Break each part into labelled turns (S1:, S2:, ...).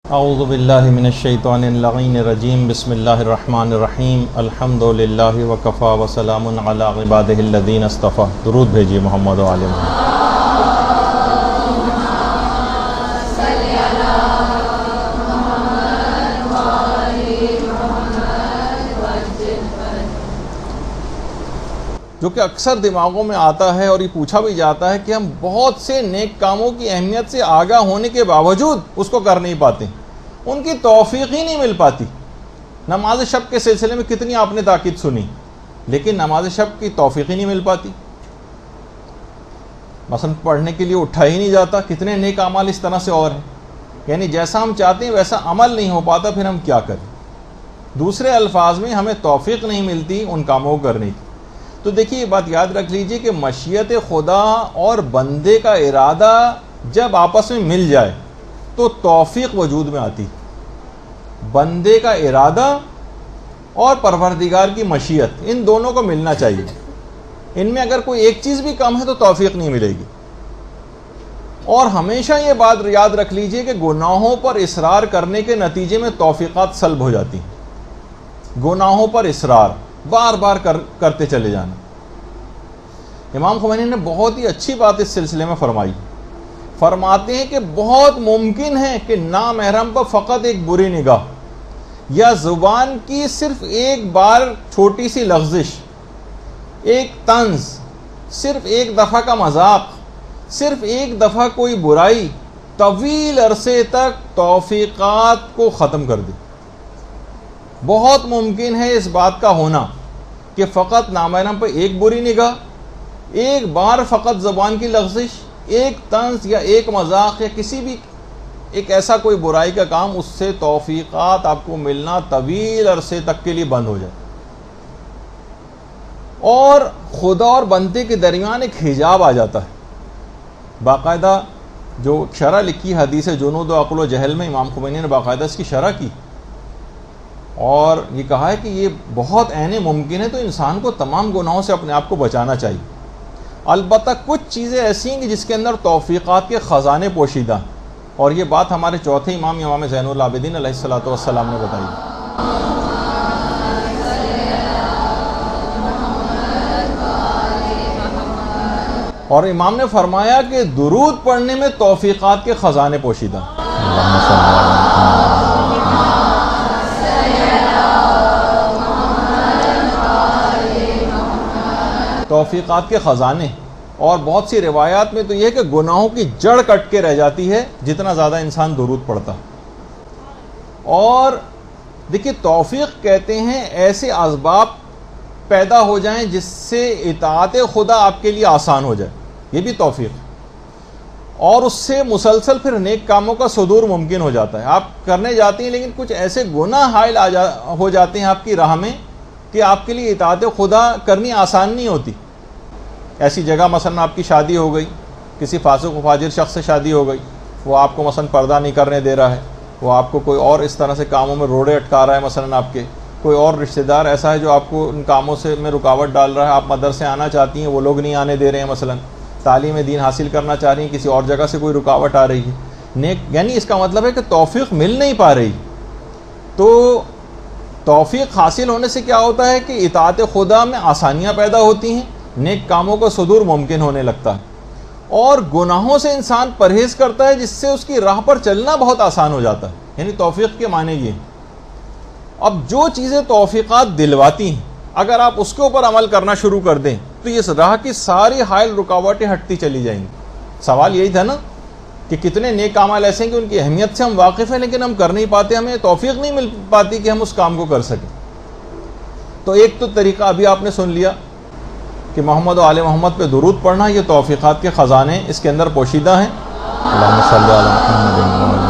S1: اعوذ باللہ من الشیطان اللعین الرجیم بسم اللہ الرحمن الرحیم الحمد للہ وکفی وسلام علی عبادہ الذین اصطفی. درود بھیجیے محمد و آل محمد. جو کہ اکثر دماغوں میں آتا ہے اور یہ پوچھا بھی جاتا ہے کہ ہم بہت سے نیک کاموں کی اہمیت سے آگاہ ہونے کے باوجود اس کو کر نہیں پاتے، ان کی توفیق ہی نہیں مل پاتی. نماز شب کے سلسلے میں کتنی آپ نے تاکید سنی، لیکن نماز شب کی توفیق ہی نہیں مل پاتی. مثلا پڑھنے کے لیے اٹھا ہی نہیں جاتا. کتنے نیک اعمال اس طرح سے اور ہیں، یعنی جیسا ہم چاہتے ہیں ویسا عمل نہیں ہو پاتا. پھر ہم کیا کریں؟ دوسرے الفاظ میں ہمیں توفیق نہیں ملتی ان کاموں کو کرنے کی. تو دیکھیے یہ بات یاد رکھ لیجئے کہ مشیت خدا اور بندے کا ارادہ جب آپس میں مل جائے تو توفیق وجود میں آتی. بندے کا ارادہ اور پروردگار کی مشیت، ان دونوں کو ملنا چاہیے. ان میں اگر کوئی ایک چیز بھی کم ہے تو توفیق نہیں ملے گی. اور ہمیشہ یہ بات یاد رکھ لیجئے کہ گناہوں پر اصرار کرنے کے نتیجے میں توفیقات سلب ہو جاتی ہیں. گناہوں پر اصرار، بار بار کرتے چلے جانا. امام خمینی نے بہت ہی اچھی بات اس سلسلے میں فرمائی. فرماتے ہیں کہ بہت ممکن ہے کہ نامحرم پر فقط ایک بری نگاہ یا زبان کی صرف ایک بار چھوٹی سی لغزش، ایک طنز، صرف ایک دفعہ کا مذاق، صرف ایک دفعہ کوئی برائی طویل عرصے تک توفیقات کو ختم کر دے. بہت ممکن ہے اس بات کا ہونا کہ فقط نامحرم پر ایک بری نگاہ، ایک بار فقط زبان کی لغزش، ایک طنز یا ایک مذاق یا کسی بھی ایک ایسا کوئی برائی کا کام، اس سے توفیقات آپ کو ملنا طویل عرصے تک کے لیے بند ہو جائے. اور خدا اور بندے کے درمیان ایک حجاب آ جاتا ہے. باقاعدہ جو شرح لکھی حدیث جنود و عقل و جہل میں امام خمینی نے باقاعدہ اس کی شرح کی اور یہ کہا ہے کہ یہ بہت عین ممکن ہے، تو انسان کو تمام گناہوں سے اپنے آپ کو بچانا چاہیے. البتہ کچھ چیزیں ایسی ہیں کہ جس کے اندر توفیقات کے خزانے پوشیدہ ہیں، اور یہ بات ہمارے چوتھے امام زین العابدین علیہ الصلوۃ والسلام نے بتائی. اور امام نے فرمایا کہ درود پڑھنے میں توفیقات کے خزانے پوشیدہ ہیں. توفیقات کے خزانے. اور بہت سی روایات میں تو یہ ہے کہ گناہوں کی جڑ کٹ کے رہ جاتی ہے جتنا زیادہ انسان درود پڑھتا. اور دیکھیے توفیق کہتے ہیں ایسے اسباب پیدا ہو جائیں جس سے اطاعت خدا آپ کے لیے آسان ہو جائے، یہ بھی توفیق. اور اس سے مسلسل پھر نیک کاموں کا صدور ممکن ہو جاتا ہے. آپ کرنے جاتے ہیں لیکن کچھ ایسے گناہ حائل ہو جاتے ہیں آپ کی راہ میں کہ آپ کے لیے اطاعت خدا کرنی آسان نہیں ہوتی. ایسی جگہ مثلا آپ کی شادی ہو گئی، کسی فاسق و فاجر شخص سے شادی ہو گئی، وہ آپ کو مثلا پردہ نہیں کرنے دے رہا ہے، وہ آپ کو کوئی اور اس طرح سے کاموں میں روڑے اٹکا رہا ہے. مثلا آپ کے کوئی اور رشتہ دار ایسا ہے جو آپ کو ان کاموں سے میں رکاوٹ ڈال رہا ہے. آپ مدرسے آنا چاہتی ہیں، وہ لوگ نہیں آنے دے رہے ہیں. مثلا تعلیم دین حاصل کرنا چاہ رہی ہیں، کسی اور جگہ سے کوئی رکاوٹ آ رہی ہے. نیک یعنی اس کا مطلب ہے کہ توفیق مل نہیں پا رہی. تو توفیق حاصل ہونے سے کیا ہوتا ہے کہ اطاعت خدا میں آسانیاں پیدا ہوتی ہیں، نیک کاموں کا صدور ممکن ہونے لگتا ہے، اور گناہوں سے انسان پرہیز کرتا ہے جس سے اس کی راہ پر چلنا بہت آسان ہو جاتا ہے. یعنی توفیق کے معنی یہ. اب جو چیزیں توفیقات دلواتی ہیں اگر آپ اس کے اوپر عمل کرنا شروع کر دیں تو یہ راہ کی ساری حائل رکاوٹیں ہٹتی چلی جائیں گی. سوال یہی تھا نا کہ کتنے نیک اعمال ایسے ہیں کہ ان کی اہمیت سے ہم واقف ہیں لیکن ہم کر نہیں پاتے، ہمیں توفیق نہیں مل پاتی کہ ہم اس کام کو کر سکیں. تو ایک تو طریقہ ابھی آپ نے سن لیا کہ محمد و آل محمد پہ درود پڑھنا، یہ توفیقات کے خزانے اس کے اندر پوشیدہ ہیں. اللہم صلی علی محمد و آل محمد.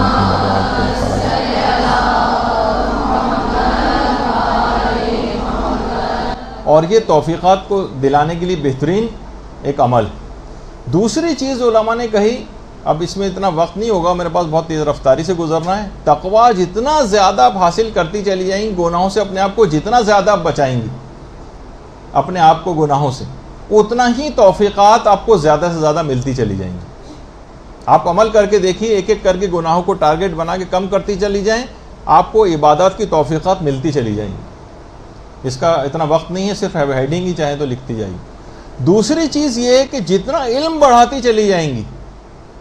S1: اور یہ توفیقات کو دلانے کے لیے بہترین ایک عمل. دوسری چیز علماء نے کہی، اب اس میں اتنا وقت نہیں ہوگا، میرے پاس بہت تیز رفتاری سے گزرنا ہے. تقویٰ جتنا زیادہ آپ حاصل کرتی چلی جائیں گی، گناہوں سے اپنے آپ کو جتنا زیادہ آپ بچائیں گی اپنے آپ کو گناہوں سے، اتنا ہی توفیقات آپ کو زیادہ سے زیادہ ملتی چلی جائیں گی. آپ عمل کر کے دیکھیے، ایک ایک کر کے گناہوں کو ٹارگٹ بنا کے کم کرتی چلی جائیں، آپ کو عبادات کی توفیقات ملتی چلی جائیں گی۔ اس کا اتنا وقت نہیں ہے، صرف ہیڈنگ ہی چاہیں تو لکھتی جائیں گی۔ دوسری چیز یہ ہے کہ جتنا علم بڑھاتی چلی جائیں گی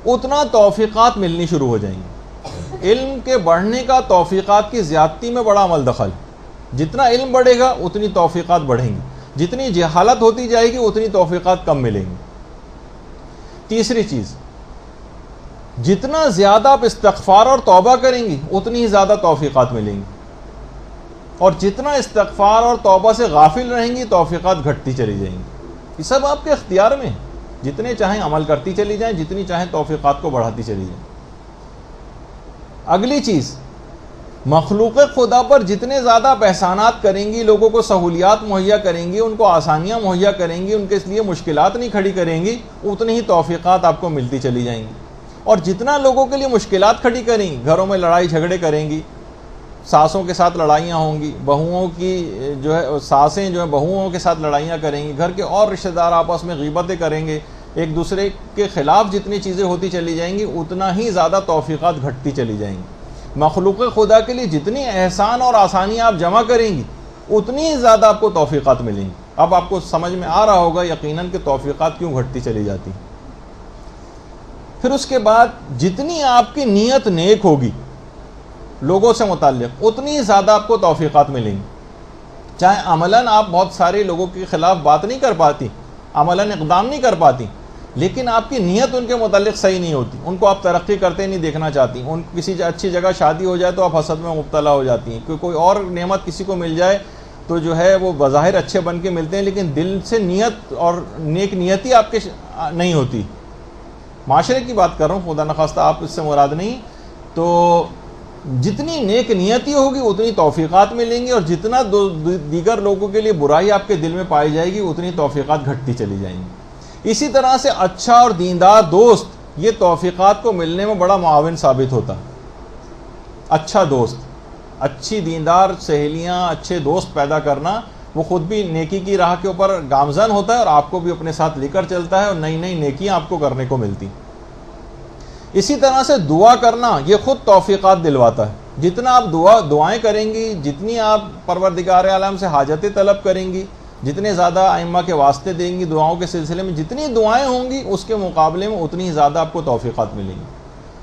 S1: اتنا توفیقات ملنی شروع ہو جائیں گی۔ علم کے بڑھنے کا توفیقات کی زیادتی میں بڑا عمل دخل۔ جتنا علم بڑھے گا اتنی توفیقات بڑھیں گی، جتنی جہالت ہوتی جائے گی اتنی توفیقات کم ملیں گی۔ تیسری چیز، جتنا زیادہ آپ استغفار اور توبہ کریں گی اتنی ہی زیادہ توفیقات ملیں گی، اور جتنا استغفار اور توبہ سے غافل رہیں گی توفیقات گھٹتی چلی جائیں گی۔ یہ سب آپ کے اختیار میں ہے، جتنے چاہیں عمل کرتی چلی جائیں، جتنی چاہیں توفیقات کو بڑھاتی چلی جائیں۔ اگلی چیز، مخلوق خدا پر جتنے زیادہ آپ احسانات کریں گی، لوگوں کو سہولیات مہیا کریں گی، ان کو آسانیاں مہیا کریں گی، ان کے لیے مشکلات نہیں کھڑی کریں گی، اتنی ہی توفیقات آپ کو ملتی چلی جائیں گی۔ اور جتنا لوگوں کے لیے مشکلات کھڑی کریں گی، گھروں میں لڑائی جھگڑے کریں گی، ساسوں کے ساتھ لڑائیاں ہوں گی، بہوؤں کی ساسیں بہوؤں کے ساتھ لڑائیاں کریں گی، گھر کے اور رشتہ دار آپس میں غیبتیں کریں گے، ایک دوسرے کے خلاف جتنی چیزیں ہوتی چلی جائیں گی اتنا ہی زیادہ توفیقات گھٹتی چلی جائیں گی۔ مخلوق خدا کے لیے جتنی احسان اور آسانیاں آپ جمع کریں گی اتنی ہی زیادہ آپ کو توفیقات ملیں گی۔ اب آپ کو سمجھ میں آ رہا ہوگا یقیناً کہ توفیقات کیوں گھٹتی چلی جاتی۔ پھر اس کے بعد جتنی آپ کی نیت نیک ہوگی لوگوں سے متعلق اتنی زیادہ آپ کو توفیقات ملیں گی۔ چاہے عملاً آپ بہت سارے لوگوں کے خلاف بات نہیں کر پاتی، عملاً اقدام نہیں کر پاتی، لیکن آپ کی نیت ان کے متعلق صحیح نہیں ہوتی، ان کو آپ ترقی کرتے نہیں دیکھنا چاہتی، ان کسی اچھی جگہ شادی ہو جائے تو آپ حسد میں مبتلا ہو جاتی ہیں، کوئی اور نعمت کسی کو مل جائے تو وہ بظاہر اچھے بن کے ملتے ہیں لیکن دل سے نیت اور نیک نیتی آپ کے نہیں ہوتی۔ معاشرے کی بات کر رہا ہوں، خدا نخواستہ آپ اس سے مراد نہیں۔ تو جتنی نیک نیتی ہوگی اتنی توفیقات ملیں گی، اور جتنا دیگر لوگوں کے لیے برائی آپ کے دل میں پائی جائے گی اتنی توفیقات گھٹتی چلی جائیں گی۔ اسی طرح سے اچھا اور دیندار دوست یہ توفیقات کو ملنے میں بڑا معاون ثابت ہوتا ہے۔ اچھا دوست، اچھی دیندار سہیلیاں، اچھے دوست پیدا کرنا، وہ خود بھی نیکی کی راہ کے اوپر گامزن ہوتا ہے اور آپ کو بھی اپنے ساتھ لے کر چلتا ہے، اور نئی نئی نیکیاں آپ کو کرنے کو ملتی۔ اسی طرح سے دعا کرنا یہ خود توفیقات دلواتا ہے۔ جتنا آپ دعائیں کریں گی، جتنی آپ پروردگار عالم سے حاجتیں طلب کریں گی، جتنے زیادہ ائمہ کے واسطے دیں گی دعاؤں کے سلسلے میں، جتنی دعائیں ہوں گی اس کے مقابلے میں اتنی ہی زیادہ آپ کو توفیقات ملیں گی۔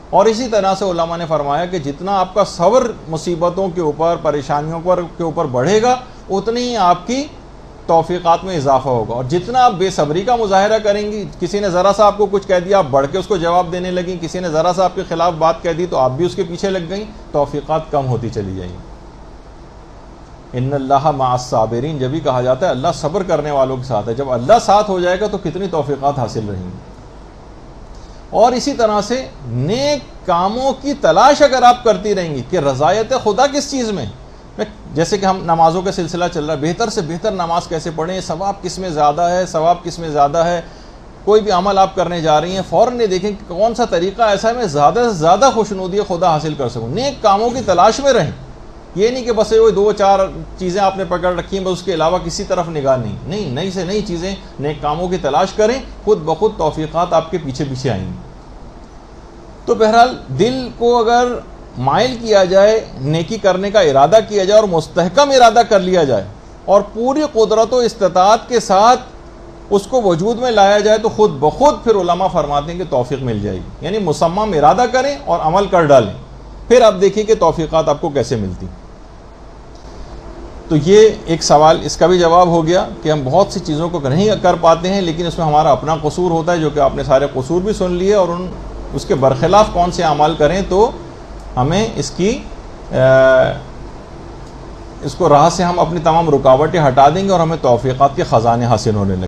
S1: اور اسی طرح سے علماء نے فرمایا کہ جتنا آپ کا صبر مصیبتوں کے اوپر، پریشانیوں کے اوپر بڑھے گا اتنی ہی آپ کی توفیقات میں اضافہ ہوگا، اور جتنا آپ بے صبری کا مظاہرہ کریں گی، کسی نے ذرا سا آپ کو کچھ کہہ دیا آپ بڑھ کے اس کو جواب دینے لگیں، کسی نے ذرا سا آپ کے خلاف بات کہہ دی تو آپ بھی اس کے پیچھے لگ گئیں، توفیقات کم ہوتی چلی جائیں گی۔ ان اللہ مع الصابرین جب بھی کہا جاتا ہے اللہ صبر کرنے والوں کے ساتھ ہے، جب اللہ ساتھ ہو جائے گا تو کتنی توفیقات حاصل رہیں گی۔ اور اسی طرح سے نیک کاموں کی تلاش اگر آپ کرتی رہیں گی کہ رضایت خدا کس چیز میں، جیسے کہ ہم نمازوں کا سلسلہ چل رہا ہے، بہتر سے بہتر نماز کیسے پڑھیں، ثواب کس میں زیادہ ہے، ثواب کس میں زیادہ ہے، کوئی بھی عمل آپ کرنے جا رہی ہیں فوراً یہ دیکھیں کہ کون سا طریقہ ایسا ہے میں زیادہ سے زیادہ خوشنودی خدا حاصل کر سکوں۔ نیک کاموں کی تلاش میں رہیں، یہ نہیں کہ بس وہ 2-4 چیزیں آپ نے پکڑ رکھی ہیں بس اس کے علاوہ کسی طرف نگاہ نہیں، نئی سے نئی چیزیں نیک کاموں کی تلاش کریں، خود بخود توفیقات آپ کے پیچھے پیچھے آئیں گی۔ تو بہرحال دل کو اگر مائل کیا جائے، نیکی کرنے کا ارادہ کیا جائے اور مستحکم ارادہ کر لیا جائے اور پوری قدرت و استطاعت کے ساتھ اس کو وجود میں لایا جائے تو خود بخود پھر علماء فرماتے ہیں کہ توفیق مل جائے گی۔ یعنی مصمم ارادہ کریں اور عمل کر ڈالیں، پھر آپ دیکھیں کہ توفیقات آپ کو کیسے ملتی۔ تو یہ ایک سوال اس کا بھی جواب ہو گیا کہ ہم بہت سی چیزوں کو نہیں کر پاتے ہیں لیکن اس میں ہمارا اپنا قصور ہوتا ہے، جو کہ آپ نے سارے قصور بھی سن لیے، اور اس کے برخلاف کون سے اعمال کریں تو ہمیں اس کو راہ سے ہم اپنی تمام رکاوٹیں ہٹا دیں گے اور ہمیں توفیقات کے خزانے حاصل ہونے لگیں۔